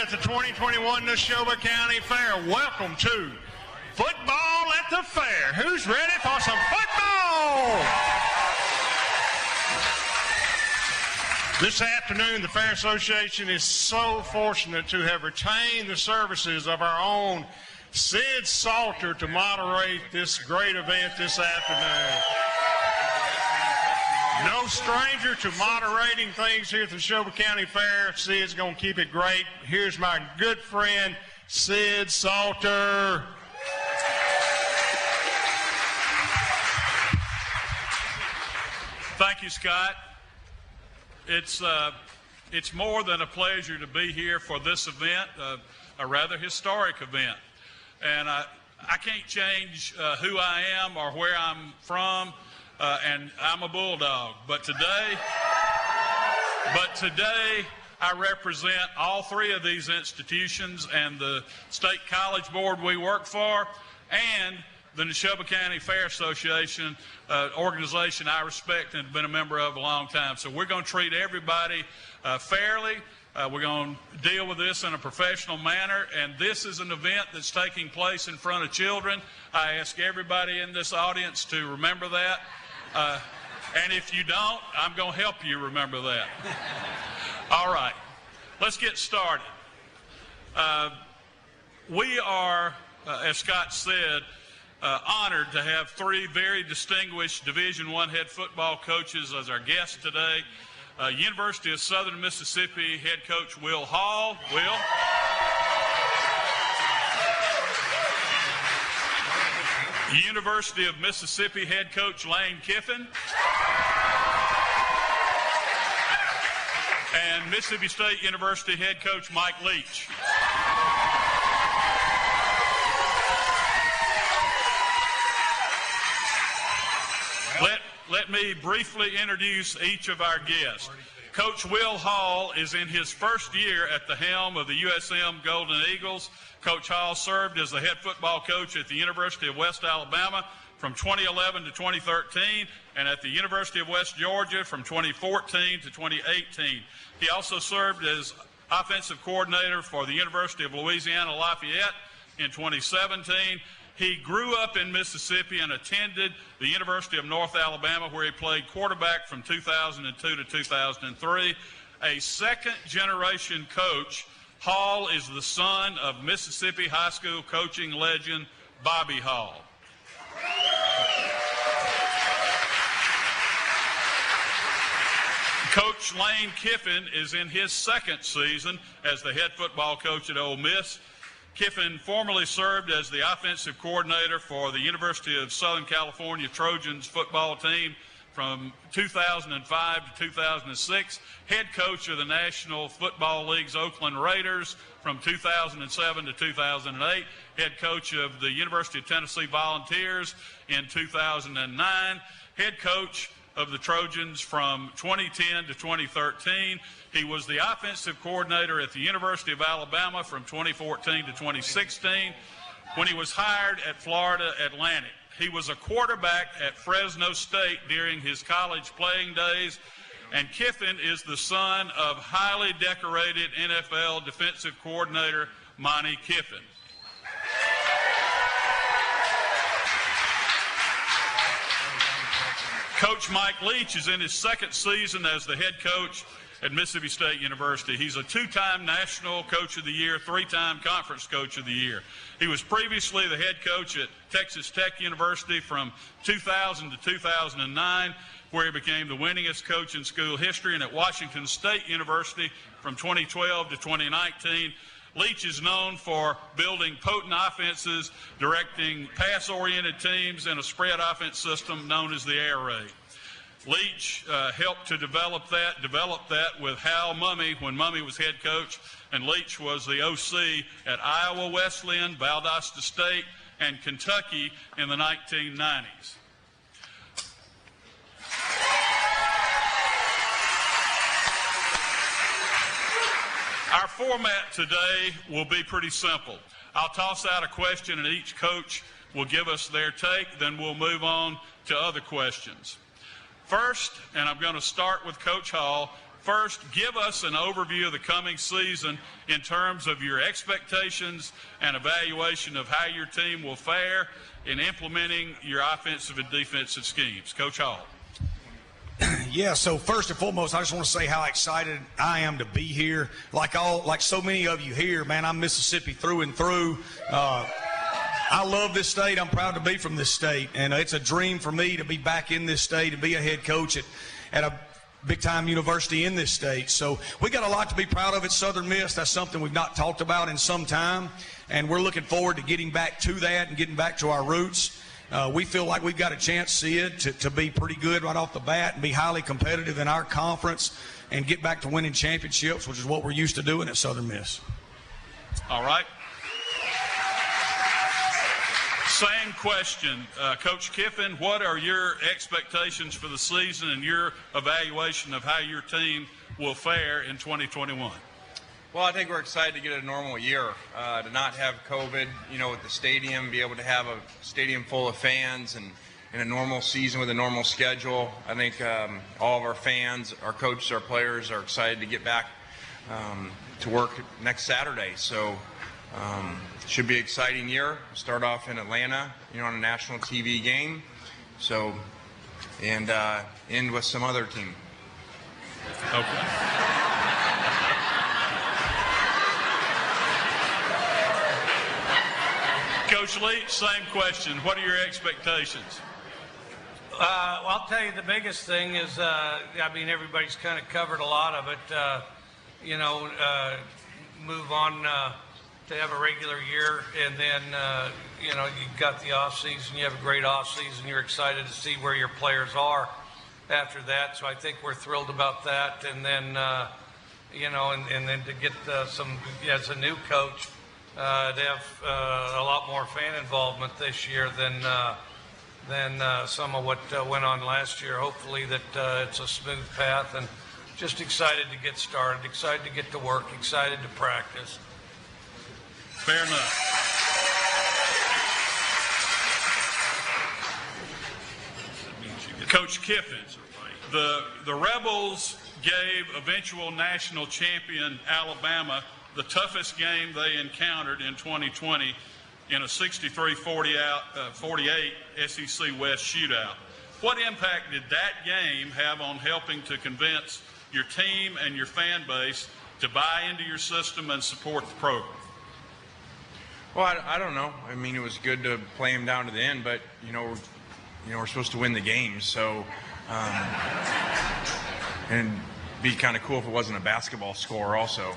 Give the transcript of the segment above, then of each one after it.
At the 2021 Neshoba County Fair, welcome to Football at the Fair. Who's ready for some football? This afternoon, the Fair Association is so fortunate to have retained the services of our own Sid Salter to moderate this great event this afternoon. No stranger to moderating things here at the Neshoba County Fair. Sid's going to keep it great. Here's my good friend, Sid Salter. Thank you, Scott. It's more than a pleasure to be here for this event, a rather historic event. And I can't change who I am or where I'm from, and I'm a Bulldog. But today, I represent all three of these institutions and the State College Board we work for, and the Neshoba County Fair Association, organization I respect and have been a member of a long time. So we're going to treat everybody fairly. We're going to deal with this in a professional manner, and this is an event that's taking place in front of children. I ask everybody in this audience to remember that. And if you don't, I'm going to help you remember that. All right, let's get started. We are, as Scott said, honored to have three very distinguished Division I head football coaches as our guests today. University of Southern Mississippi head coach Will Hall. Will. University of Mississippi head coach Lane Kiffin. And Mississippi State University head coach Mike Leach. Let me briefly introduce each of our guests. Coach Will Hall is in his first year at the helm of the USM Golden Eagles. Coach Hall served as the head football coach at the University of West Alabama from 2011 to 2013 and at the University of West Georgia from 2014 to 2018. He also served as offensive coordinator for the University of Louisiana Lafayette in 2017. He grew up in Mississippi and attended the University of North Alabama, where he played quarterback from 2002 to 2003. A second-generation coach, Hall is the son of Mississippi high school coaching legend Bobby Hall. Coach Lane Kiffin is in his second season as the head football coach at Ole Miss. Kiffin formerly served as the offensive coordinator for the University of Southern California Trojans football team from 2005 to 2006, head coach of the National Football League's Oakland Raiders from 2007 to 2008, head coach of the University of Tennessee Volunteers in 2009, head coach of the Trojans from 2010 to 2013. He was the offensive coordinator at the University of Alabama from 2014 to 2016 when he was hired at Florida Atlantic. He was a quarterback at Fresno State during his college playing days, and Kiffin is the son of highly decorated NFL defensive coordinator Monty Kiffin. Coach Mike Leach is in his second season as the head coach at Mississippi State University. He's a two-time National Coach of the Year, three-time Conference Coach of the Year. He was previously the head coach at Texas Tech University from 2000 to 2009, where he became the winningest coach in school history, and at Washington State University from 2012 to 2019. Leach is known for building potent offenses, directing pass-oriented teams in a spread offense system known as the air raid. Leach helped to develop that with Hal Mumme when Mumme was head coach, and Leach was the OC at Iowa Wesleyan, Valdosta State, and Kentucky in the 1990s. Our format today will be pretty simple. I'll toss out a question and each coach will give us their take, then we'll move on to other questions. First, and I'm going to start with Coach Hall, first, give us an overview of the coming season in terms of your expectations and evaluation of how your team will fare in implementing your offensive and defensive schemes. Coach Hall. Yeah, so first and foremost, I just want to say how excited I am to be here. Like so many of you here, man, I'm Mississippi through and through. I love this state. I'm proud to be from this state, and it's a dream for me to be back in this state and be a head coach at a big-time university in this state. So we got a lot to be proud of at Southern Miss. That's something we've not talked about in some time, and we're looking forward to getting back to that and getting back to our roots. We feel like we've got a chance, Sid, to be pretty good right off the bat and be highly competitive in our conference and get back to winning championships, which is what we're used to doing at Southern Miss. All right. Same question. Coach Kiffin, what are your expectations for the season and your evaluation of how your team will fare in 2021? Well, I think we're excited to get a normal year, to not have COVID, with the stadium, be able to have a stadium full of fans and in a normal season with a normal schedule. I think all of our fans, our coaches, our players are excited to get back to work next Saturday. So should be an exciting year. Start off in Atlanta, on a national TV game. So, and end with some other team. Okay. Coach Leach, same question. What are your expectations? Well, I'll tell you the biggest thing is, everybody's kind of covered a lot of it. Move on to have a regular year, and then, you've got the off season. You have a great off season. You're excited to see where your players are after that. So I think we're thrilled about that. And then, and then to get some, as a new coach, to have a lot more fan involvement this year than some of what went on last year. Hopefully that it's a smooth path, and just excited to get started, excited to get to work, excited to practice. Fair enough. Coach Kiffin, the Rebels gave eventual national champion Alabama the toughest game they encountered in 2020 in a 63-48 SEC West shootout. What impact did that game have on helping to convince your team and your fan base to buy into your system and support the program? Well, I don't know. It was good to play him down to the end, but we're supposed to win the game, so and be kind of cool if it wasn't a basketball score also.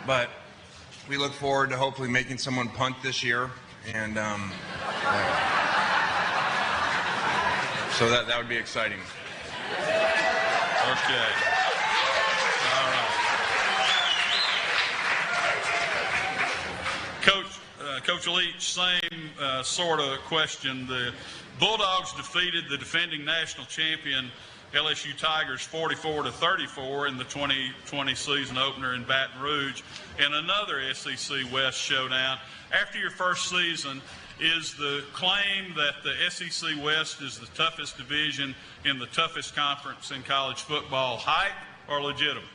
But we look forward to hopefully making someone punt this year, and so that would be exciting. Okay. All right. Coach Leach, same sort of question. The Bulldogs defeated the defending national champion LSU Tigers 44-34 in the 2020 season opener in Baton Rouge in another SEC West showdown. After your first season, is the claim that the SEC West is the toughest division in the toughest conference in college football hype or legitimate?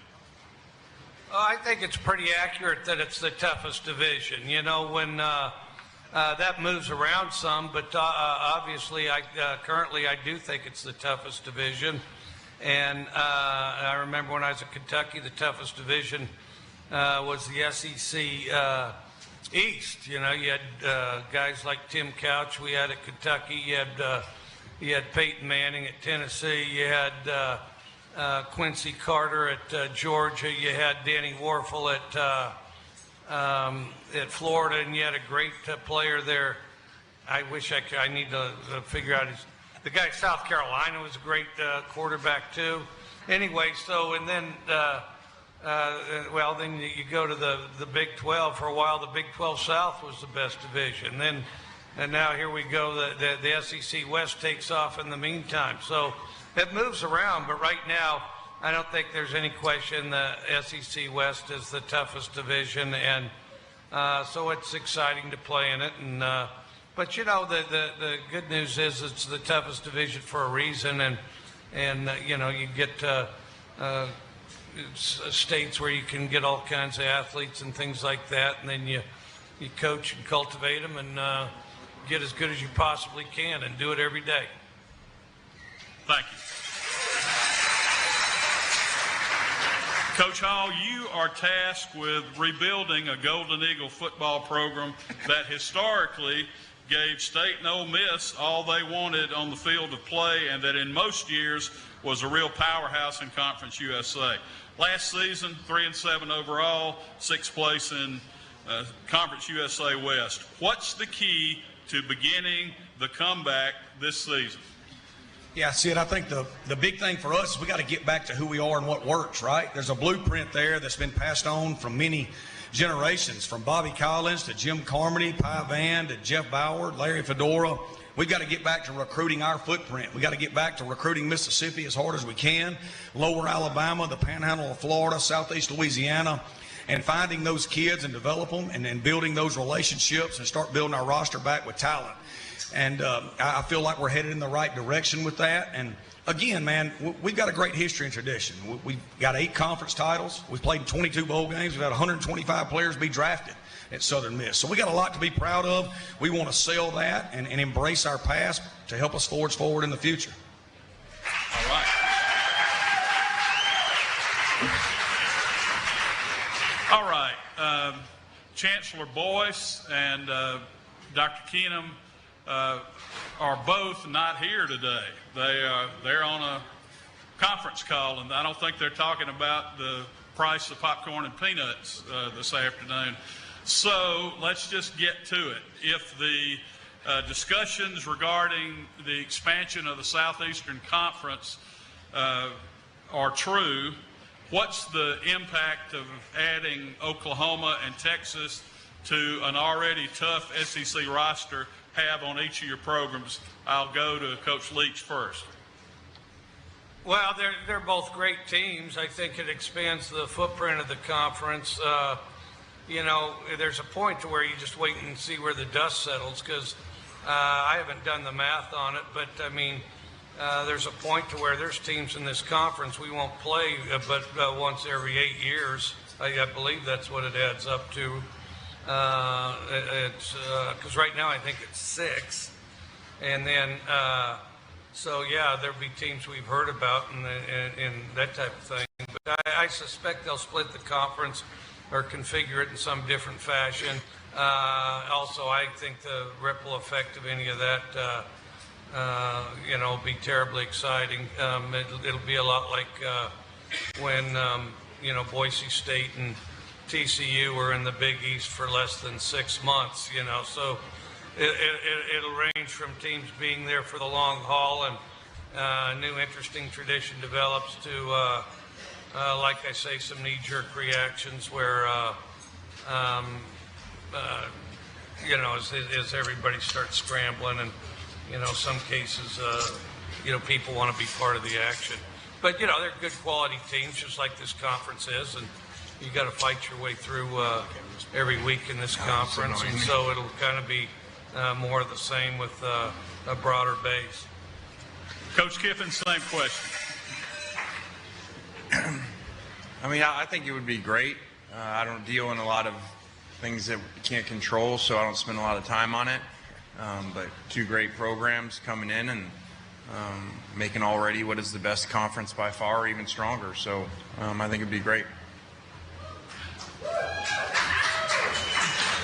I think it's pretty accurate that it's the toughest division. When that moves around some, but obviously, currently I do think it's the toughest division. And I remember when I was at Kentucky, the toughest division was the SEC East. You had guys like Tim Couch we had at Kentucky. You had Peyton Manning at Tennessee. You had Quincy Carter at Georgia. You had Danny Warfel at Florida, and you had a great player there. I wish I need to figure out the guy at South Carolina was a great quarterback too. Anyway, so and then then you go to the Big 12. For a while, the Big 12 South was the best division. And now here we go. The SEC West takes off in the meantime. So it moves around, but right now, I don't think there's any question the SEC West is the toughest division, and so it's exciting to play in it. And but the good news is it's the toughest division for a reason, and you get states where you can get all kinds of athletes and things like that, and then you coach and cultivate them and get as good as you possibly can and do it every day. Thank you. Coach Hall, you are tasked with rebuilding a Golden Eagle football program that historically gave State and Ole Miss all they wanted on the field of play, and that in most years was a real powerhouse in Conference USA. Last season, 3-7 overall, 6th place in Conference USA West. What's the key to beginning the comeback this season? Yeah, Sid, I think the big thing for us is we got to get back to who we are and what works, right? There's a blueprint there that's been passed on from many generations, from Bobby Collins to Jim Carmody, Pye Van to Jeff Bauer, Larry Fedora. We've got to get back to recruiting our footprint. We've got to get back to recruiting Mississippi as hard as we can, Lower Alabama, the Panhandle of Florida, Southeast Louisiana, and finding those kids and develop them and building those relationships and start building our roster back with talent. And I feel like we're headed in the right direction with that. And again, man, we've got a great history and tradition. We've got 8 conference titles. We've played in 22 bowl games. We've had 125 players be drafted at Southern Miss. So we got a lot to be proud of. We want to sell that and embrace our past to help us forge forward in the future. All right. All right. Chancellor Boyce and Dr. Keenum are both not here today. They're on a conference call, and I don't think they're talking about the price of popcorn and peanuts this afternoon. So let's just get to it. If the discussions regarding the expansion of the Southeastern Conference are true, what's the impact of adding Oklahoma and Texas to an already tough SEC roster have on each of your programs? I'll go to Coach Leach first. Well, they're both great teams. I think it expands the footprint of the conference. You know, there's a point to where you just wait and see where the dust settles, because I haven't done the math on it, but I mean, there's a point to where there's teams in this conference we won't play but once every 8 years. I believe that's what it adds up to. It's because right now I think it's 6, and then so yeah, there'll be teams we've heard about and that type of thing. But I suspect they'll split the conference or configure it in some different fashion. Also, I think the ripple effect of any of that, you know, will be terribly exciting. It'll be a lot like when you know, Boise State and TCU were in the Big East for less than 6 months, you know, so it'll range from teams being there for the long haul and new interesting tradition develops to, like I say, some knee-jerk reactions where, you know, as everybody starts scrambling and, you know, some cases, you know, people want to be part of the action. But, you know, they're good quality teams, just like this conference is, and you got to fight your way through every week in this conference, and so it'll kind of be more of the same with a broader base. Coach Kiffin, same question. I mean, I think it would be great. I don't deal in a lot of things that we can't control, so I don't spend a lot of time on it. But 2 great programs coming in and making already what is the best conference by far even stronger. So I think it'd be great.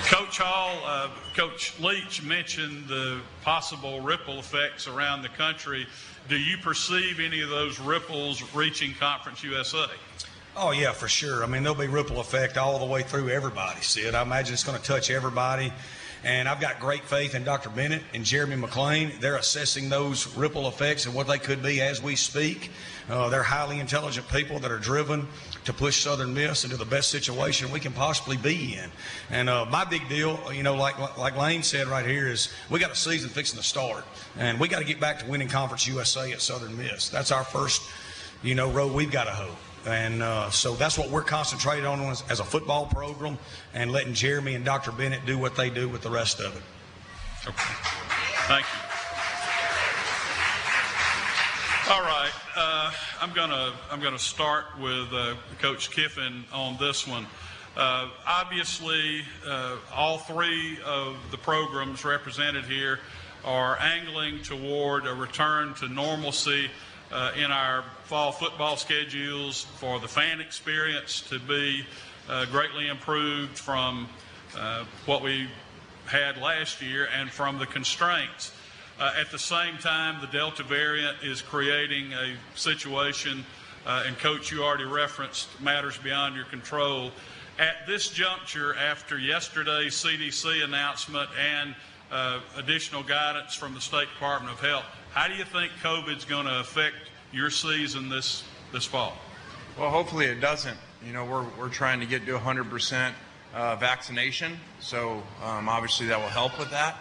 Coach Hall, Coach Leach mentioned the possible ripple effects around the country. Do you perceive any of those ripples reaching Conference USA? Oh, yeah, for sure. I mean, there'll be ripple effect all the way through everybody, Sid. I imagine it's going to touch everybody. And I've got great faith in Dr. Bennett and Jeremy McClain. They're assessing those ripple effects and what they could be as we speak. They're highly intelligent people that are driven to push Southern Miss into the best situation we can possibly be in. And my big deal, you know, like Lane said right here, is we got a season fixing to start. And we got to get back to winning Conference USA at Southern Miss. That's our first, you know, road we've got to hoe. And so that's what we're concentrating on as a football program, and letting Jeremy and Dr. Bennett do what they do with the rest of it. Okay. Thank you. All right. I'm gonna start with Coach Kiffin on this one. Obviously, all three of the programs represented here are angling toward a return to normalcy in our fall football schedules, for the fan experience to be greatly improved from what we had last year and from the constraints. At the same time, the Delta variant is creating a situation, and Coach, you already referenced matters beyond your control. At this juncture, after yesterday's CDC announcement and additional guidance from the State Department of Health, how do you think COVID's going to affect your season this fall? Well, hopefully it doesn't. You know, we're trying to get to 100% vaccination, so obviously that will help with that.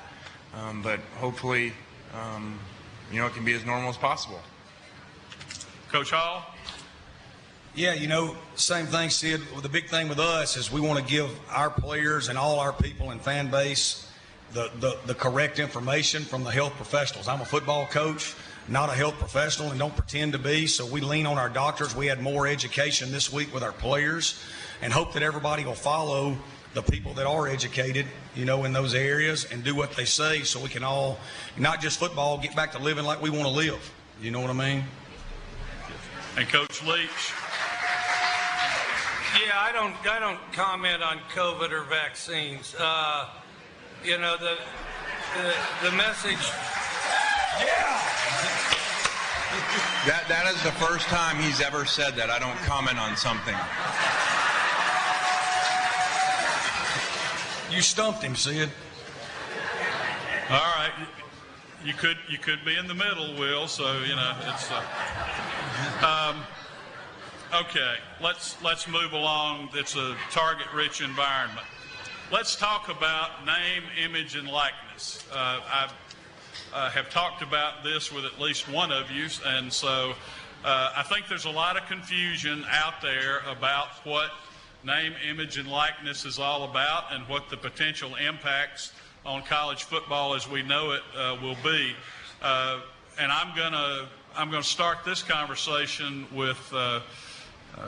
But hopefully, it can be as normal as possible. Coach Hall? Yeah, same thing, Sid. The big thing with us is we want to give our players and all our people and fan base the correct information from the health professionals. I'm a football coach, not a health professional, and don't pretend to be, so we lean on our doctors. We had more education this week with our players and hope that everybody will follow the people that are educated, in those areas and do what they say, so we can all, not just football, get back to living like we want to live. You know what I mean? And Coach Leach? Yeah, I don't comment on COVID or vaccines. The message. Yeah. That is the first time he's ever said that. I don't comment on something. You stumped him, Sid. All right. You could be in the middle, Will, so, it's... Okay, let's move along. It's a target-rich environment. Let's talk about name, image, and likeness. I have talked about this with at least one of you, and so I think there's a lot of confusion out there about what name, image, and likeness is all about and what the potential impacts on college football as we know it will be. And I'm gonna start this conversation with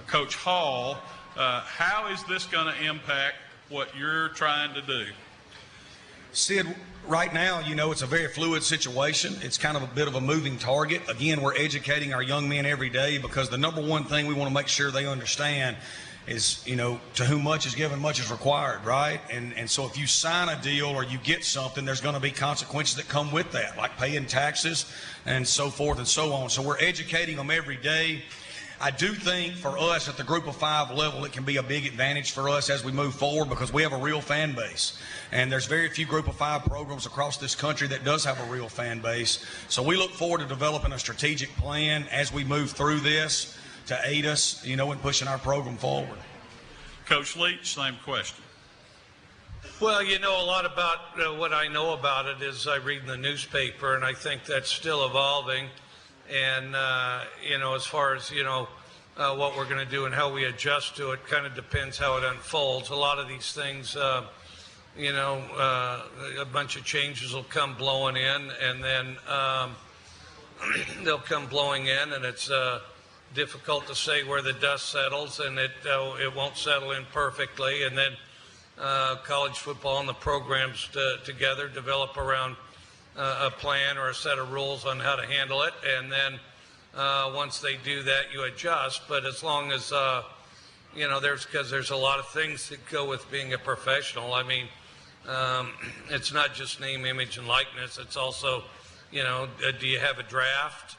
Coach Hall. How is this going to impact what you're trying to do? Sid, right now, it's a very fluid situation. It's kind of a bit of a moving target. Again, we're educating our young men every day, because the number one thing we want to make sure they understand is, to whom much is given, much is required, right? And so if you sign a deal or you get something, there's going to be consequences that come with that, like paying taxes and so forth and so on. So we're educating them every day. I do think for us at the Group of 5 level, it can be a big advantage for us as we move forward, because we have a real fan base. And there's very few Group of 5 programs across this country that does have a real fan base. So we look forward to developing a strategic plan as we move through this to aid us, in pushing our program forward. Coach Leach, same question. Well, a lot about what I know about it is I read in the newspaper, and I think that's still evolving. And, as far as, what we're going to do and how we adjust to it kind of depends how it unfolds. A lot of these things, a bunch of changes will come blowing in, and then they'll come blowing in, and it's difficult to say where the dust settles, and it won't settle in perfectly. And then college football and the programs together develop around a plan or a set of rules on how to handle it, and then once they do that, you adjust. But as long as there's a lot of things that go with being a professional. I mean, it's not just name, image, and likeness. It's also, do you have a draft?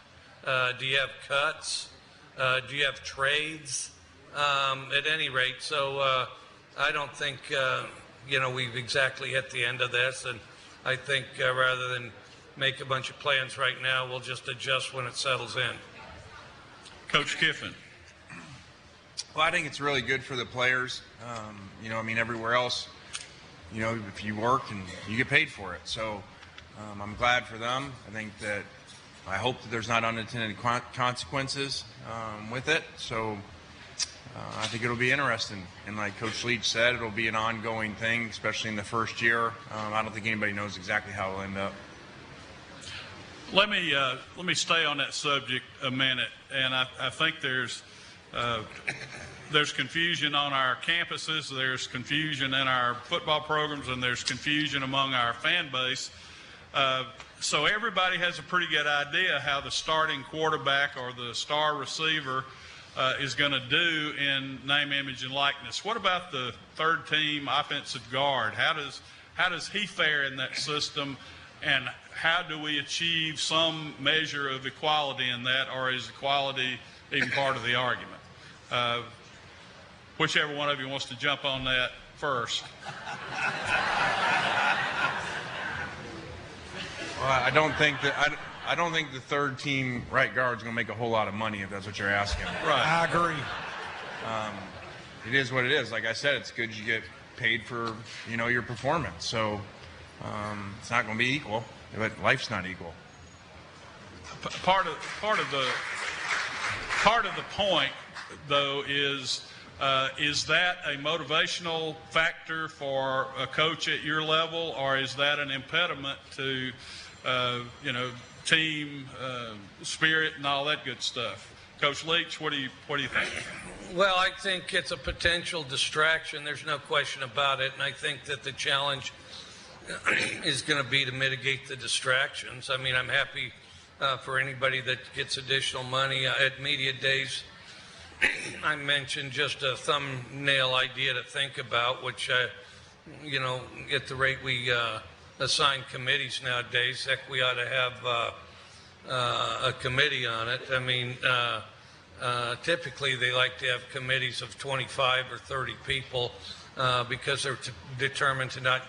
Do you have cuts? Do you have trades? At any rate, so I don't think we've exactly hit the end of this, and I think rather than make a bunch of plans right now, we'll just adjust when it settles in. Coach Kiffin. Well, I think it's really good for the players. Everywhere else, if you work and you get paid for it. So I'm glad for them. I hope that there's not unintended consequences with it. So I think it'll be interesting. And like Coach Leach said, it'll be an ongoing thing, especially in the first year. I don't think anybody knows exactly how it'll end up. Let me stay on that subject a minute, and I think there's confusion on our campuses, there's confusion in our football programs, and there's confusion among our fan base. So everybody has a pretty good idea how the starting quarterback or the star receiver is going to do in name, image, and likeness. What about the third team offensive guard? How does he fare in that system, and how do we achieve some measure of equality in that, or is equality even part of the argument? Whichever one of you wants to jump on that first. Well, I don't think the third team right guard is going to make a whole lot of money, if that's what you're asking. Right. I agree. It is what it is. Like I said, it's good you get paid for your performance. So it's not going to be equal, but life's not equal. Part of the point, though, is that a motivational factor for a coach at your level, or is that an impediment to team spirit and all that good stuff? Coach Leach, what do you think? Well, I think it's a potential distraction. There's no question about it. And I think that the challenge is going to be to mitigate the distractions. I mean, I'm happy for anybody that gets additional money. At media days, I mentioned just a thumbnail idea to think about, which, at the rate we assign committees nowadays, heck, we ought to have a committee on it. I mean, typically they like to have committees of 25 or 30 people because they're determined to not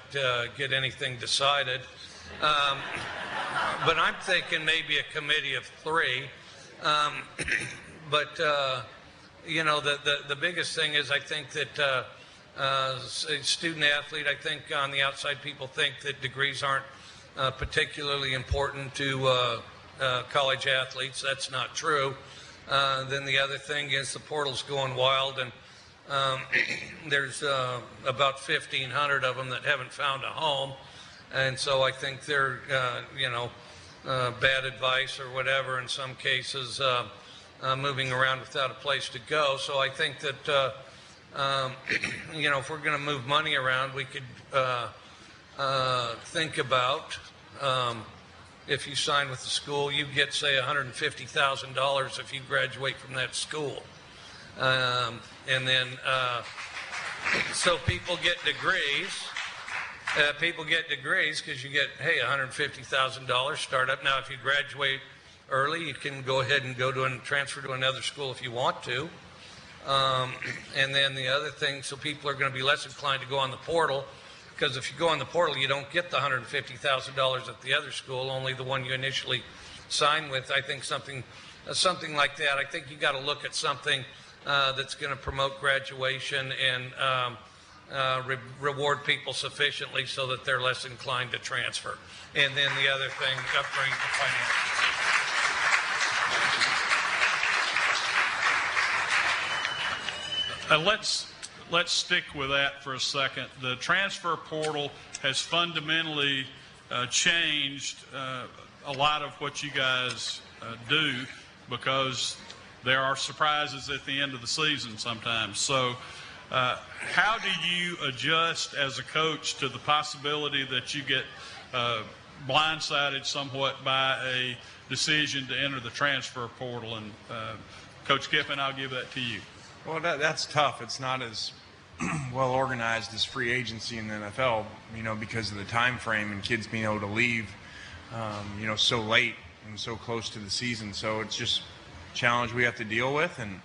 get anything decided. But I'm thinking maybe a committee of 3. But the biggest thing is I think that student athlete, I think on the outside people think that degrees aren't particularly important to college athletes. That's not true. Then the other thing is the portal's going wild, and there's about 1,500 of them that haven't found a home. And so I think they're, bad advice or whatever in some cases, moving around without a place to go. So I think that, if we're going to move money around, we could think about if you sign with the school, you get, say, $150,000 if you graduate from that school. And then, so people get degrees. People get degrees because you get, hey, $150,000 startup. Now, if you graduate early, you can go ahead and transfer to another school if you want to. And then the other thing, so people are going to be less inclined to go on the portal, because if you go on the portal, you don't get the $150,000 at the other school, only the one you initially signed with. I think something like that. I think you got to look at something that's going to promote graduation and reward people sufficiently so that they're less inclined to transfer. And then the other thing, upgrade the financials. Let's stick with that for a second. The transfer portal has fundamentally changed a lot of what you guys do, because there are surprises at the end of the season sometimes. So how do you adjust as a coach to the possibility that you get blindsided somewhat by a decision to enter the transfer portal? And Coach Kiffin, I'll give that to you. Well, that's tough. It's not as well organized as free agency in the NFL, because of the time frame and kids being able to leave, so late and so close to the season. So it's just a challenge we have to deal with, and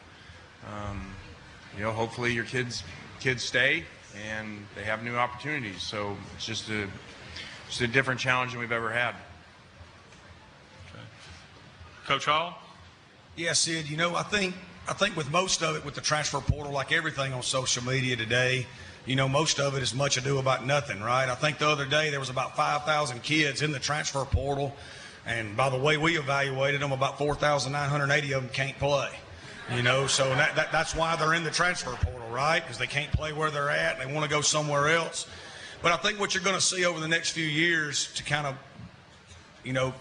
hopefully your kids stay and they have new opportunities. So it's just a different challenge than we've ever had. Okay. Coach Hall? Yeah, Sid, I think with most of it, with the transfer portal, like everything on social media today, most of it is much ado about nothing, right? I think the other day there was about 5,000 kids in the transfer portal, and by the way we evaluated them, about 4,980 of them can't play. So that's why they're in the transfer portal, right? Because they can't play where they're at, and they want to go somewhere else. But I think what you're going to see over the next few years, to kind of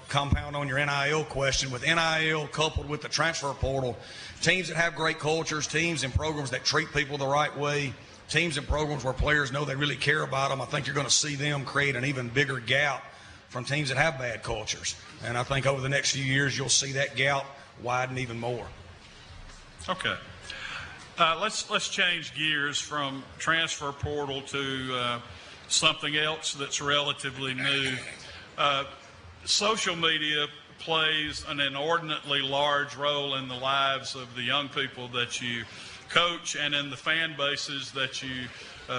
compound on your NIL question, with NIL coupled with the transfer portal, teams that have great cultures, teams and programs that treat people the right way, teams and programs where players know they really care about them, I think you're going to see them create an even bigger gap from teams that have bad cultures. And I think over the next few years, you'll see that gap widen even more. Okay. Let's change gears from transfer portal to something else that's relatively new. Social media plays an inordinately large role in the lives of the young people that you coach and in the fan bases that you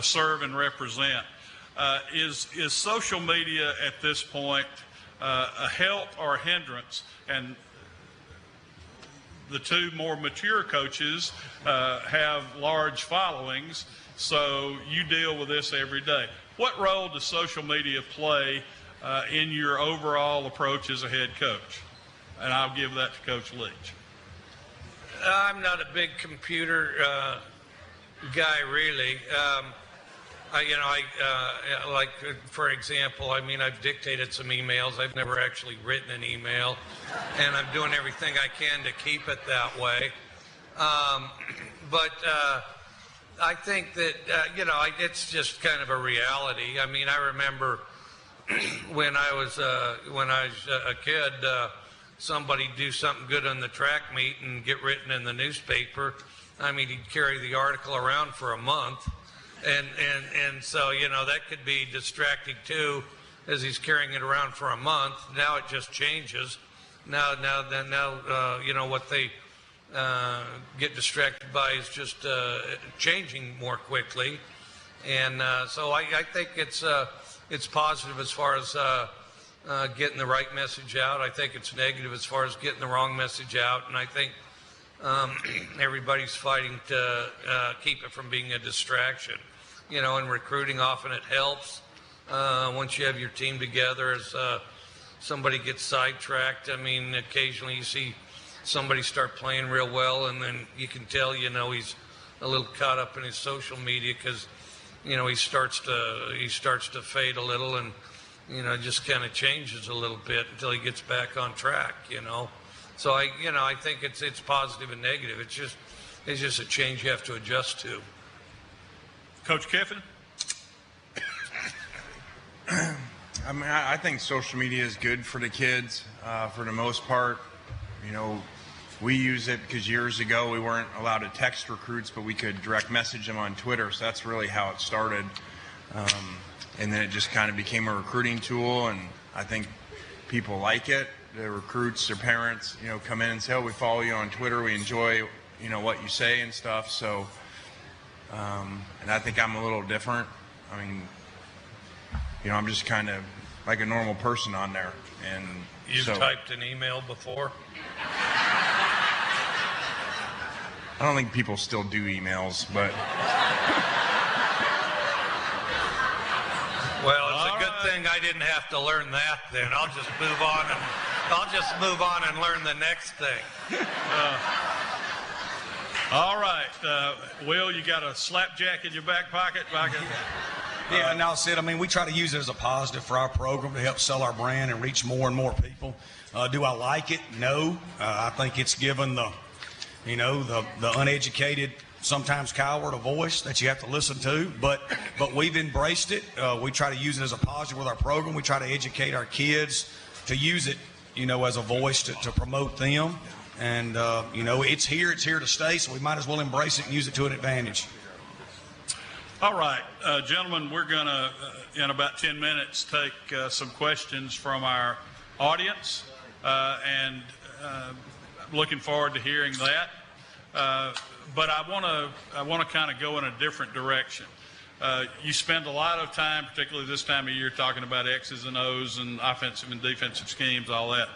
serve and represent. Is social media at this point a help or a hindrance? And the two more mature coaches have large followings, so you deal with this every day. What role does social media play in your overall approach as a head coach? And I'll give that to Coach Leach. I'm not a big computer guy, really. Like, for example, I've dictated some emails. I've never actually written an email, and I'm doing everything I can to keep it that way. But I think that, it's just kind of a reality. I remember when I was a kid, somebody do something good on the track meet and get written in the newspaper. He'd carry the article around for a month. And so, that could be distracting too, as he's carrying it around for a month. Now it just changes. Now, what they get distracted by is just changing more quickly. And so I think it's positive as far as getting the right message out. I think it's negative as far as getting the wrong message out. And I think everybody's fighting to keep it from being a distraction. In recruiting, often it helps once you have your team together. As somebody gets sidetracked, occasionally you see somebody start playing real well, and then you can tell, he's a little caught up in his social media because, he starts to fade a little, and just kind of changes a little bit until he gets back on track. So I think it's positive and negative. It's just a change you have to adjust to. Coach Kiffin? I think social media is good for the kids for the most part. We use it because years ago we weren't allowed to text recruits, but we could direct message them on Twitter. So that's really how it started. And then it just kind of became a recruiting tool, and I think people like it. The recruits, their parents, come in and say, "Oh, we follow you on Twitter. We enjoy, what you say and stuff." So, and I think I'm a little different. I'm just kind of like a normal person on there. And you've typed an email before? I don't think people still do emails, but. Well, it's a good thing I didn't have to learn that. Then I'll just move on and learn the next thing. All right, Will, you got a slapjack in your back pocket? Yeah, no, Sid, we try to use it as a positive for our program to help sell our brand and reach more and more people. Do I like it? No. I think it's given the uneducated, sometimes coward, a voice that you have to listen to. But we've embraced it. We try to use it as a positive with our program. We try to educate our kids to use it, as a voice to promote them. And, it's here to stay, so we might as well embrace it and use it to an advantage. All right, gentlemen, we're going to, in about 10 minutes, take some questions from our audience, and looking forward to hearing that. But I want to kind of go in a different direction. You spend a lot of time, particularly this time of year, talking about X's and O's and offensive and defensive schemes, all that.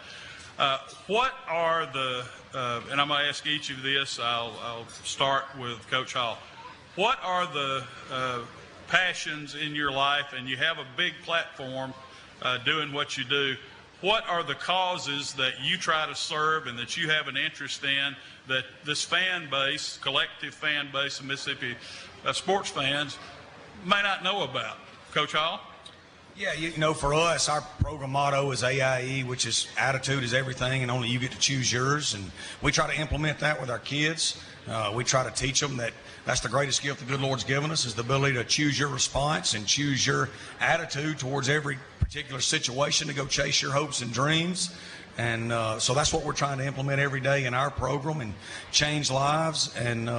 What are the, and I'm going to ask each of this, I'll start with Coach Hall. What are the passions in your life, and you have a big platform doing what you do, what are the causes that you try to serve and that you have an interest in that this fan base, collective fan base of Mississippi sports fans may not know about? Coach Hall? Yeah, you know, for us, our program motto is AIE, which is attitude is everything, and only you get to choose yours. And we try to implement that with our kids. We try to teach them that that's the greatest gift the good Lord's given us, is the ability to choose your response and choose your attitude towards every particular situation to go chase your hopes and dreams. And so that's what we're trying to implement every day in our program, and change lives and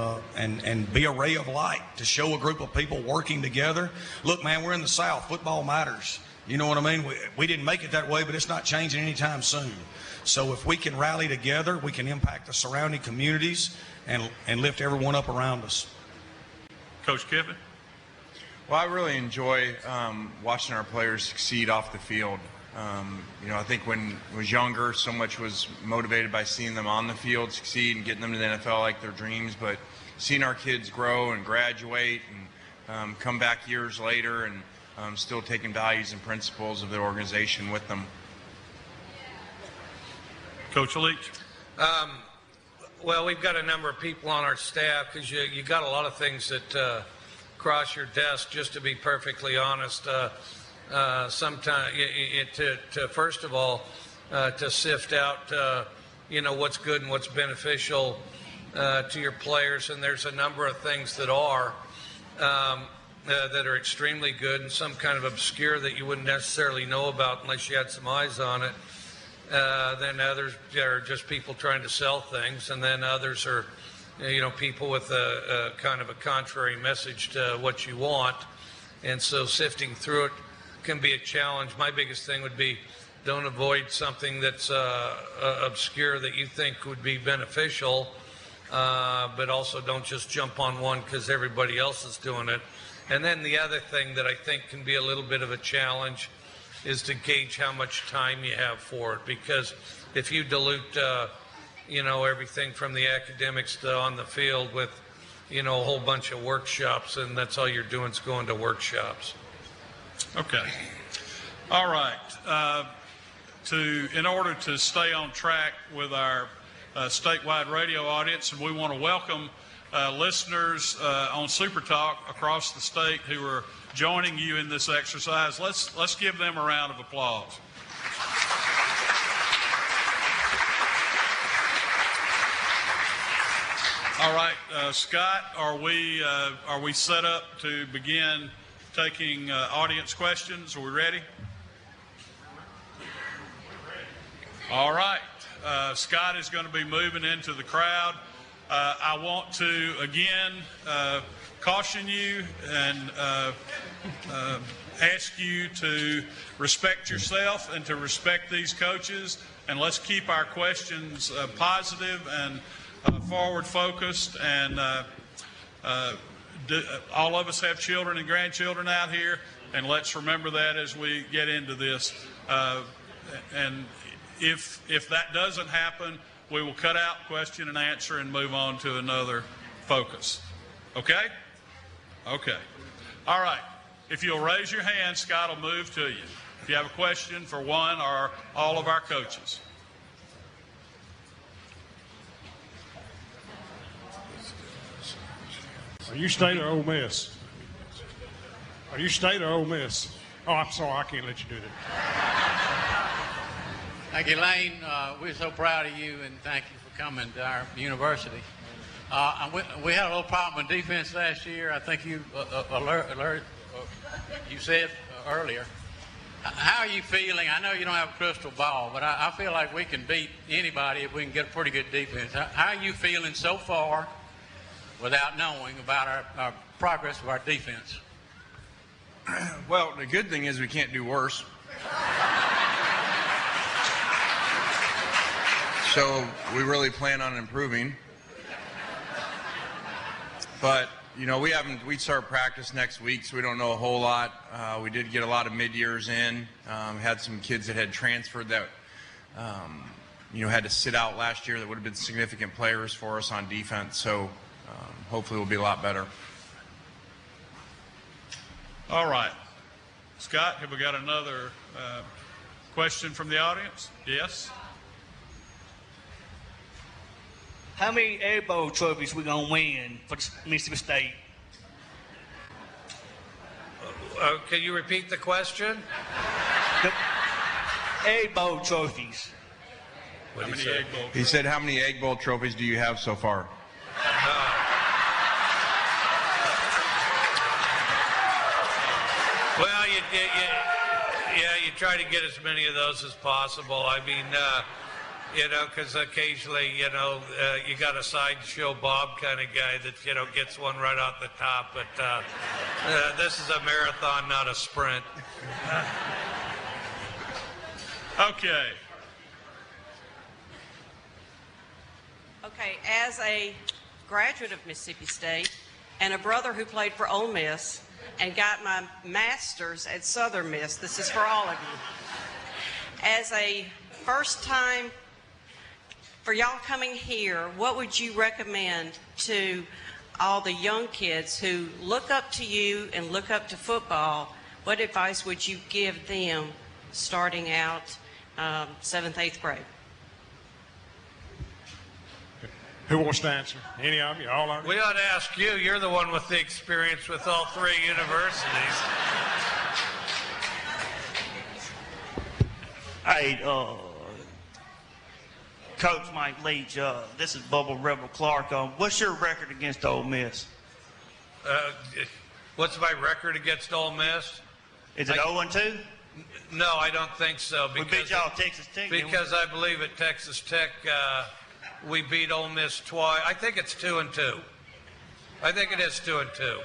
be a ray of light to show a group of people working together. Look, man, we're in the South. Football matters. You know what I mean? We didn't make it that way, but it's not changing anytime soon. So if we can rally together, we can impact the surrounding communities and lift everyone up around us. Coach Kiffin? Well, I really enjoy watching our players succeed off the field. You know, I think when I was younger, so much was motivated by seeing them on the field succeed and getting them to the NFL like their dreams. But seeing our kids grow and graduate and come back years later and still taking values and principles of the organization with them. Coach Leach? Well, we've got a number of people on our staff, because you got a lot of things that cross your desk, just to be perfectly honest. Sometimes first of all, to sift out, you know, what's good and what's beneficial to your players. And there's a number of things that are extremely good, and some kind of obscure that you wouldn't necessarily know about unless you had some eyes on it. Then others are just people trying to sell things, and then others are, you know, people with a kind of a contrary message to what you want. And so sifting through it can be a challenge. My biggest thing would be, don't avoid something that's obscure that you think would be beneficial, but also don't just jump on one because everybody else is doing it. And then the other thing that I think can be a little bit of a challenge is to gauge how much time you have for it, because if you dilute you know, everything from the academics to on the field with, you know, a whole bunch of workshops, and that's all you're doing is going to workshops. Okay. All right. In order to stay on track with our statewide radio audience, and we want to welcome listeners on SuperTalk across the state who are joining you in this exercise. Let's give them a round of applause. All right, Scott, are we set up to begin taking audience questions? Are we ready? All right. Scott is going to be moving into the crowd. I want to again caution you and ask you to respect yourself and to respect these coaches, and let's keep our questions positive and forward focused. And all of us have children and grandchildren out here, and let's remember that as we get into this. And if that doesn't happen, we will cut out question and answer and move on to another focus. Okay? Okay. All right. If you'll raise your hand, Scott will move to you. If you have a question for one or all of our coaches. Are you State or Ole Miss? Are you State or Ole Miss? Oh, I'm sorry, I can't let you do that. Thank you, Lane. We're so proud of you, and thank you for coming to our university. We had a little problem with defense last year. I think you you said earlier. How are you feeling? I know you don't have a crystal ball, but I feel like we can beat anybody if we can get a pretty good defense. How are you feeling so far without knowing about our progress of our defense? Well, the good thing is we can't do worse. So we really plan on improving. But, you know, we start practice next week, so we don't know a whole lot. We did get a lot of mid-years in. Had some kids that had transferred that, you know, had to sit out last year that would have been significant players for us on defense. So hopefully we'll be a lot better. All right. Scott, have we got another question from the audience? Yes? How many Air Bowl trophies we gonna win for Mississippi State? Can you repeat the question? The Egg Bowl trophies. How many Egg Bowl? He said, how many Egg Bowl trophies do you have so far? Well, you try to get as many of those as possible. I mean, because occasionally, you got a sideshow Bob kind of guy that, gets one right off the top. But this is a marathon, not a sprint. Okay. Okay, as a graduate of Mississippi State and a brother who played for Ole Miss and got my master's at Southern Miss, this is for all of you. As a first time for y'all coming here, what would you recommend to all the young kids who look up to you and look up to football? What advice would you give them starting out 7th, 8th grade? Who wants to answer? Any of you? All of you? We ought to ask you. You're the one with the experience with all three universities. Hey, Coach Mike Leach, this is Bubba Rebel Clark. What's your record against Ole Miss? What's my record against Ole Miss? Is it 0-2? No, I don't think so. We beat y'all at Texas Tech. Because I believe at Texas Tech we beat Ole Miss twice. I think it's 2-2. I think it is 2-2.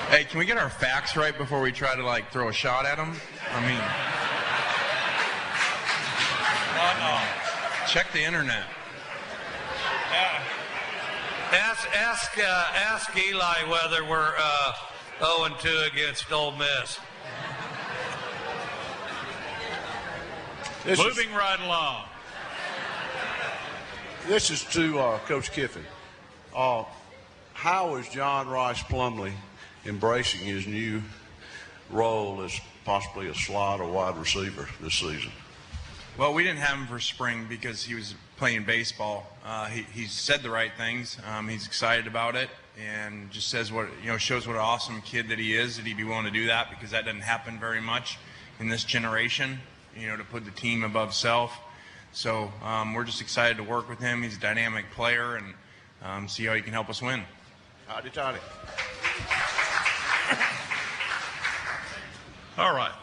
Hey, can we get our facts right before we try to throw a shot at them? I mean, check the internet. Ask Eli whether we're 0-2 against Ole Miss. Moving right along. This is to Coach Kiffin. How is John Rice Plumlee embracing his new role as possibly a slot or wide receiver this season? Well, we didn't have him for spring because he was playing baseball. He said the right things. He's excited about it, and just says shows what an awesome kid that he is, that he'd be willing to do that, because that doesn't happen very much in this generation, to put the team above self. So we're just excited to work with him. He's a dynamic player, and see how he can help us win. Howdy, Toddy. All right.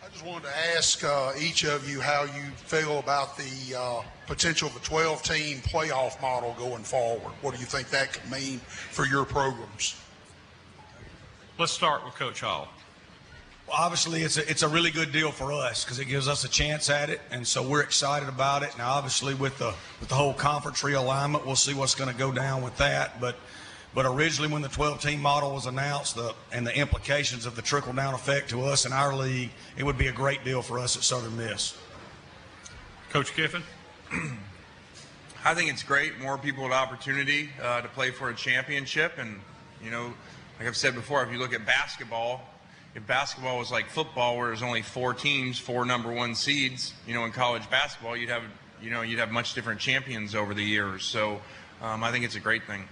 I just wanted to ask each of you how you feel about the potential of a 12-team playoff model going forward. What do you think that could mean for your programs? Let's start with Coach Hall. Well, obviously, it's a really good deal for us because it gives us a chance at it, and so we're excited about it. Now, obviously, with the whole conference realignment, we'll see what's going to go down with that. But originally, when the 12-team model was announced, and the implications of the trickle-down effect to us in our league, it would be a great deal for us at Southern Miss. Coach Kiffin? I think it's great. More people with opportunity to play for a championship. And, like I've said before, if you look at basketball, if basketball was like football where there's only 4 teams, 4 number 1 seeds, in college basketball, you'd have much different champions over the years. So I think it's a great thing.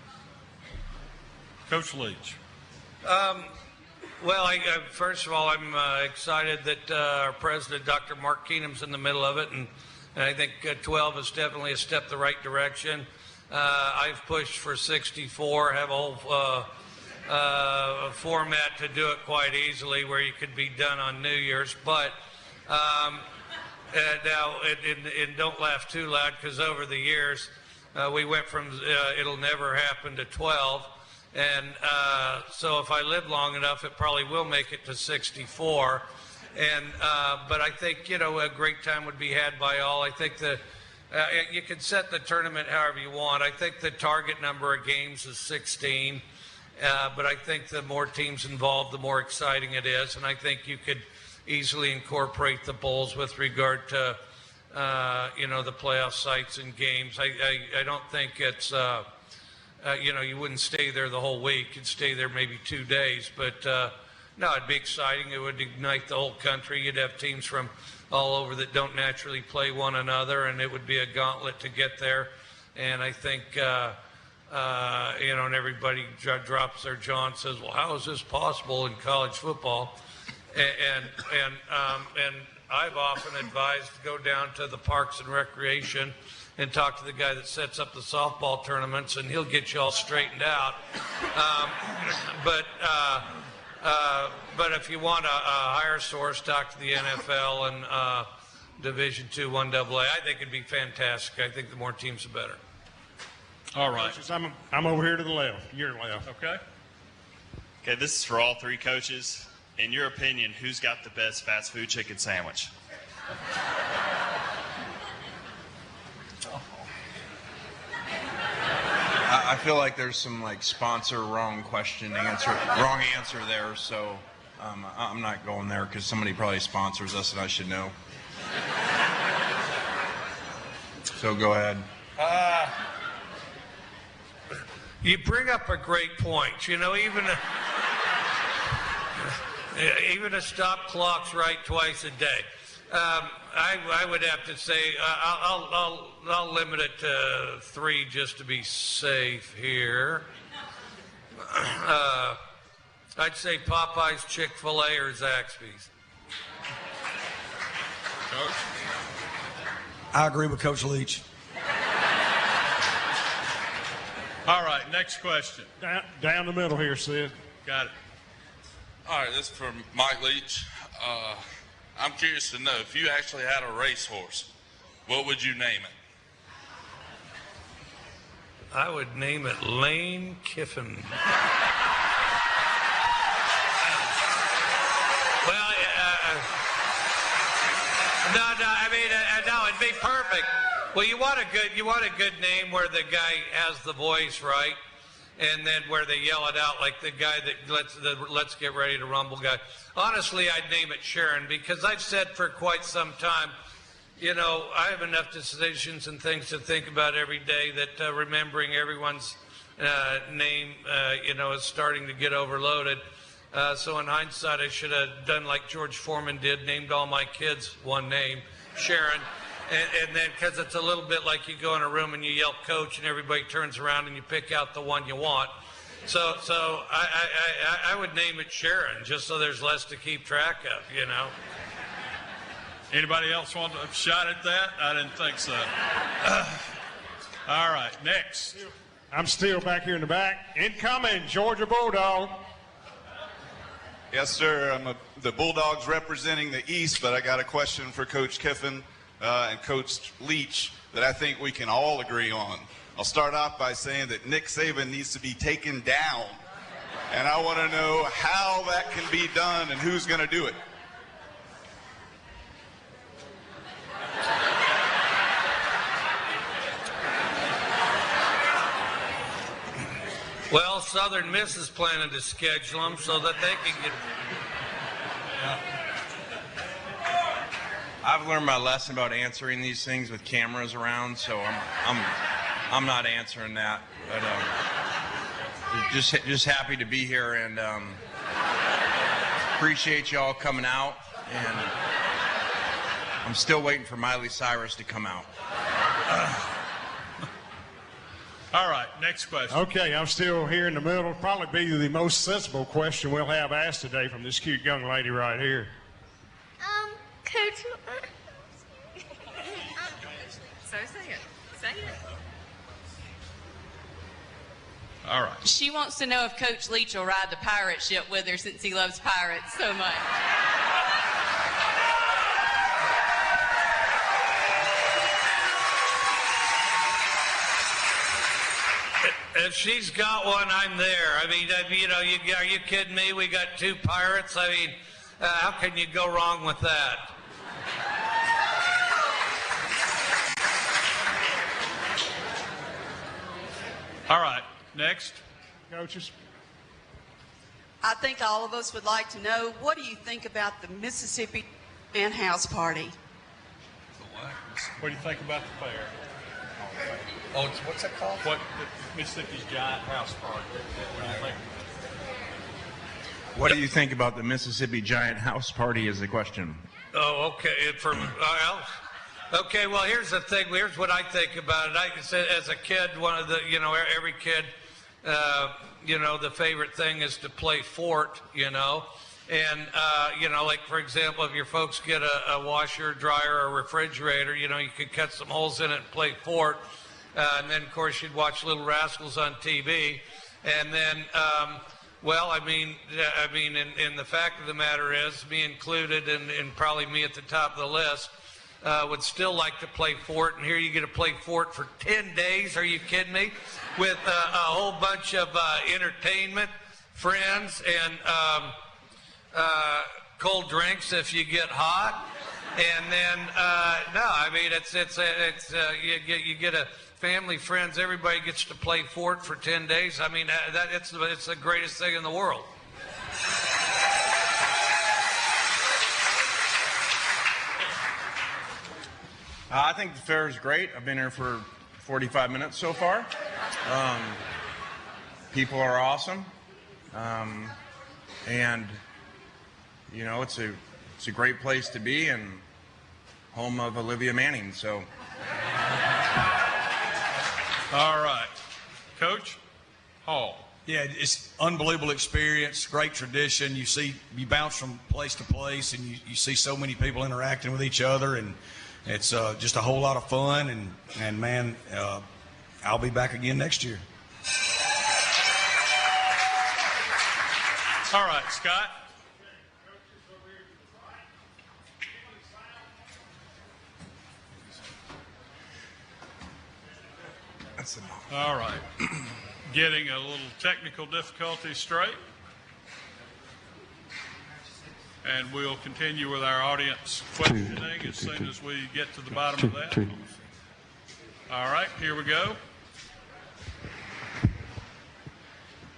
Coach Leach. Well, first of all, I'm excited that our president, Dr. Mark Keenum's in the middle of it, and I think 12 is definitely a step the right direction. I've pushed for 64, have a whole format to do it quite easily where you could be done on New Year's. But now, and don't laugh too loud, because over the years we went from it'll never happen to 12. And so if I live long enough, it probably will make it to 64. But I think, a great time would be had by all. I think you can set the tournament however you want. I think the target number of games is 16. But I think the more teams involved, the more exciting it is. And I think you could easily incorporate the bowls with regard to, the playoff sites and games. I don't think it's... you wouldn't stay there the whole week. You'd stay there maybe 2 days. But, No, it'd be exciting. It would ignite the whole country. You'd have teams from all over that don't naturally play one another, and it would be a gauntlet to get there. And I think, and everybody drops their jaw and says, well, how is this possible in college football? And I've often advised to go down to the Parks and Recreation and talk to the guy that sets up the softball tournaments, and he'll get you all straightened out. But if you want a higher source, talk to the NFL and Division II, 1AA. I think it'd be fantastic. I think the more teams, the better. All right. Coaches, I'm over here to the left. Your left. Okay. Okay, this is for all three coaches. In your opinion, who's got the best fast food chicken sandwich? I feel like there's some sponsor wrong answer there, so I'm not going there because somebody probably sponsors us and I should know. So go ahead. You bring up a great point. Even a stop clock's right twice a day. I would have to say I'll limit it to 3 just to be safe here. I'd say Popeyes, Chick-fil-A, or Zaxby's. Coach? I agree with Coach Leach. All right, next question. Down the middle here, Sid. Got it. All right, this is for Mike Leach. I'm curious to know, if you actually had a racehorse, what would you name it? I would name it Lane Kiffin. Well, no, it'd be perfect. Well, you want a good name where the guy has the voice right, and then where they yell it out like the guy that let's get ready to rumble guy. Honestly, I'd name it Sharon, because I've said for quite some time, I have enough decisions and things to think about every day that remembering everyone's name, is starting to get overloaded. So in hindsight, I should have done like George Foreman did, named all my kids one name, Sharon. And then, because it's a little bit like you go in a room and you yell coach and everybody turns around and you pick out the one you want. So I would name it Sharon, just so there's less to keep track of, Anybody else want a shot at that? I didn't think so. All right, next. I'm still back here in the back. Incoming, Georgia Bulldog. Yes, sir. I'm the Bulldogs representing the East, but I got a question for Coach Kiffin and Coach Leach that I think we can all agree on. I'll start off by saying that Nick Saban needs to be taken down, and I want to know how that can be done and who's going to do it. Well, Southern Miss is planning to schedule them so that they can get. I've learned my lesson about answering these things with cameras around, so I'm not answering that. But just happy to be here, and appreciate y'all coming out. And I'm still waiting for Miley Cyrus to come out. All right, next question. Okay, I'm still here in the middle. Probably be the most sensible question we'll have asked today from this cute young lady right here. Coach. So say it. Say it. All right. She wants to know if Coach Leach will ride the pirate ship with her since he loves pirates so much. If she's got one, I'm there. I mean, are you kidding me? We got 2 pirates. I mean, how can you go wrong with that? All right, next. Coaches. I think all of us would like to know, what do you think about the Mississippi Man House Party? What do you think about the fair? Oh, what's it called? What Mississippi's Giant House Party? What do you think? What do you think about the Mississippi Giant house party is the question. Oh, okay. Okay, well, here's the thing. Here's what I think about it. I said, as a kid, one of the, every kid, the favorite thing is to play fort, And, like, for example, if your folks get a washer, dryer, or refrigerator, you could cut some holes in it and play fort. And then, of course, you'd watch Little Rascals on TV. And then, and the fact of the matter is, me included, and probably me at the top of the list, would still like to play fort. And here you get to play fort for 10 days. Are you kidding me? With a whole bunch of entertainment, friends, and cold drinks if you get hot. And then, you get a family, friends, everybody gets to play fort for 10 days. I mean, it's the greatest thing in the world. I think the fair is great. I've been here for 45 minutes so far. People are awesome. And, it's a great place to be and home of Olivia Manning, so. All right. Coach Hall. Yeah, it's unbelievable experience, great tradition. You bounce from place to place, and you see so many people interacting with each other, and it's just a whole lot of fun. And man, I'll be back again next year. All right, Scott. All right. Getting a little technical difficulty straight. And we'll continue with our audience questioning as soon as we get to the bottom of that. All right, here we go.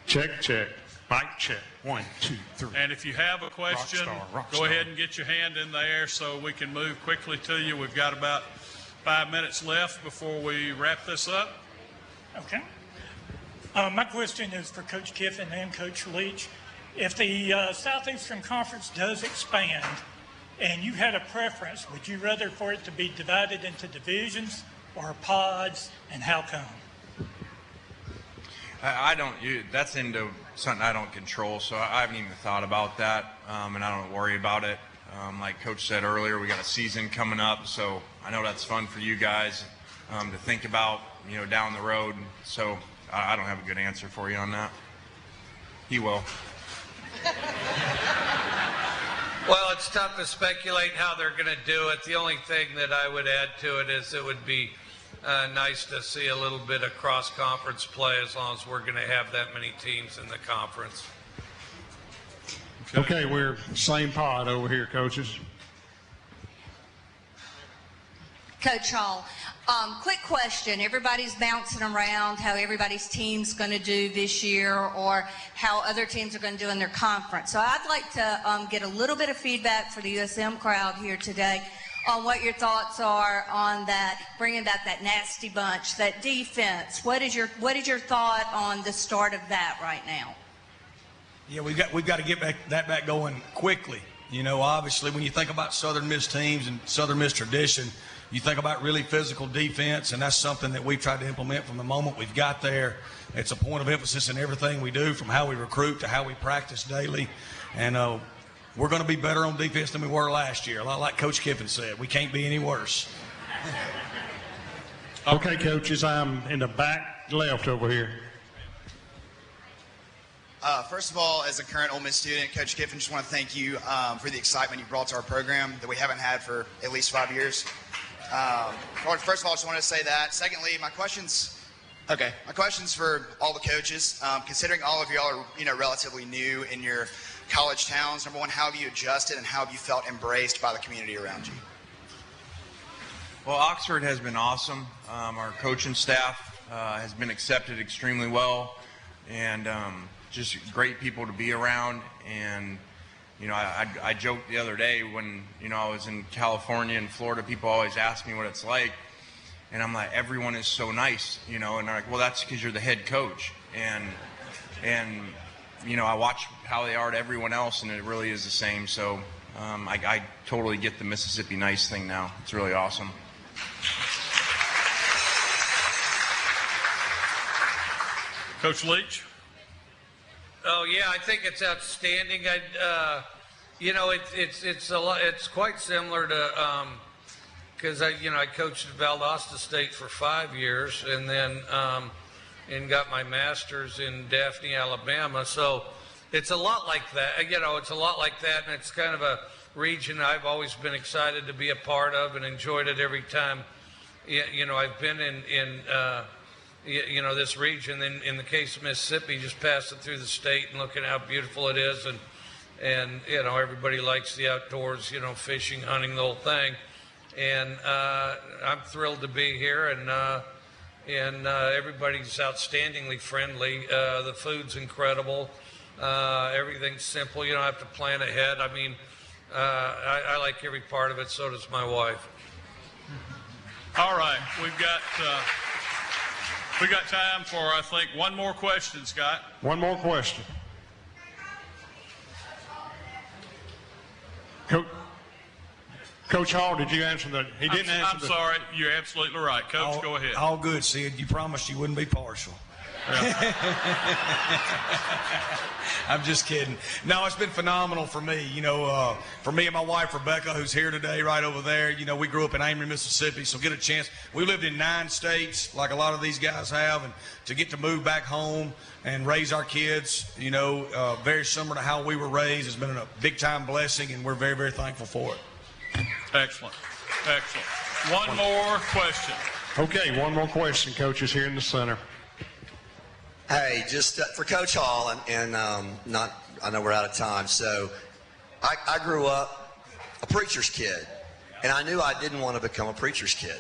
Check, check. Mic check. 1, 2, 3. And if you have a question, go ahead and get your hand in the air so we can move quickly to you. We've got about 5 minutes left before we wrap this up. Okay. My question is for Coach Kiffin and Coach Leach. If the Southeastern Conference does expand and you had a preference, would you rather for it to be divided into divisions or pods, and how come? That's into something I don't control, so I haven't even thought about that, and I don't worry about it. Like Coach said earlier, we got a season coming up, so I know that's fun for you guys to think about, down the road. So I don't have a good answer for you on that. He will. Well, it's tough to speculate how they're going to do it. The only thing that I would add to it is it would be nice to see a little bit of cross-conference play as long as we're going to have that many teams in the conference. Okay, we're same pod over here, coaches. Coach Hall, quick question. Everybody's bouncing around how everybody's team's going to do this year or how other teams are going to do in their conference. So I'd like to get a little bit of feedback for the USM crowd here today on what your thoughts are on that, bringing back that nasty bunch, that defense. What is your thought on the start of that right now? Yeah, we've got to get that back going quickly. Obviously, when you think about Southern Miss teams and Southern Miss tradition, you think about really physical defense, and that's something that we've tried to implement from the moment we've got there. It's a point of emphasis in everything we do, from how we recruit to how we practice daily. And we're going to be better on defense than we were last year. A lot like Coach Kiffin said, we can't be any worse. Okay, coaches, I'm in the back left over here. First of all, as a current Ole Miss student, Coach Kiffin, just want to thank you for the excitement you brought to our program that we haven't had for at least 5 years. First of all, I just want to say that. Secondly, my question's for all the coaches. Considering all of y'all are, relatively new in your college towns, number one, how have you adjusted and how have you felt embraced by the community around you? Well, Oxford has been awesome. Our coaching staff has been accepted extremely well, and just great people to be around. And I joked the other day when I was in California and Florida, people always ask me what it's like, and I'm like, everyone is so nice, and they're like, well, that's because you're the head coach. And I watch how they are to everyone else, and it really is the same. So I totally get the Mississippi nice thing now. It's really awesome. Coach Leach? Oh yeah, I think it's outstanding. It's quite similar to because I coached at Valdosta State for 5 years, and then and got my master's in Daphne, Alabama. So it's a lot like that. It's a lot like that, and it's kind of a region I've always been excited to be a part of and enjoyed it every time. I've been in this region. In the case of Mississippi, just passing through the state and looking how beautiful it is, and everybody likes the outdoors, fishing, hunting, the whole thing. And I'm thrilled to be here, and everybody's outstandingly friendly. The food's incredible. Everything's simple. You don't have to plan ahead. I mean, I like every part of it. So does my wife. All right, we got time for, I think, one more question, Scott. One more question. Coach Hall, did you answer that? He didn't answer. I'm sorry. You're absolutely right. Coach, go ahead. All good, Sid. You promised you wouldn't be partial. I'm just kidding. No, it's been phenomenal for me. For me and my wife, Rebecca, who's here today, right over there, we grew up in Amory, Mississippi, so get a chance. We lived in 9 states, like a lot of these guys have, and to get to move back home and raise our kids, very similar to how we were raised, has been a big-time blessing, and we're very, very thankful for it. Excellent. One more question. Okay, one more question, coaches, here in the center. Hey, just for Coach Hall, and I know we're out of time. So I grew up a preacher's kid, and I knew I didn't want to become a preacher's kid.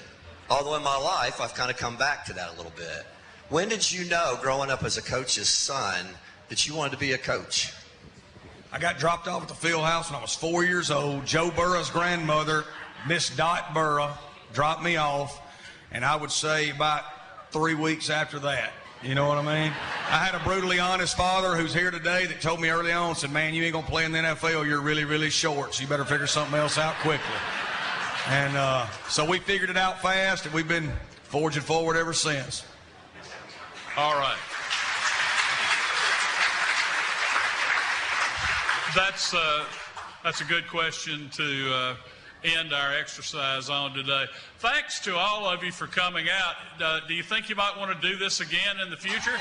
Although in my life, I've kind of come back to that a little bit. When did you know, growing up as a coach's son, that you wanted to be a coach? I got dropped off at the field house when I was 4 years old. Joe Burrow's grandmother, Miss Dot Burrow, dropped me off, and I would say about 3 weeks after that. You know what I mean? I had a brutally honest father who's here today that told me early on, said, man, you ain't going to play in the NFL. You're really, really short, so you better figure something else out quickly. And so we figured it out fast, and we've been forging forward ever since. All right. That's a good question to end our exercise on today. Thanks to all of you for coming out. Do you think you might want to do this again in the future?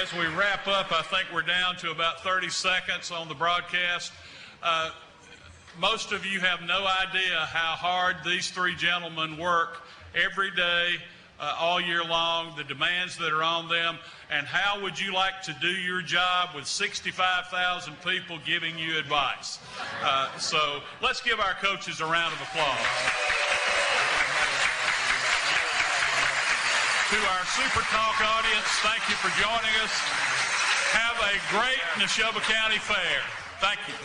As we wrap up, I think we're down to about 30 seconds on the broadcast. Most of you have no idea how hard these 3 gentlemen work every day, all year long, the demands that are on them, and how would you like to do your job with 65,000 people giving you advice? So let's give our coaches a round of applause. To our SuperTalk audience, thank you for joining us. Have a great Neshoba County Fair. Thank you.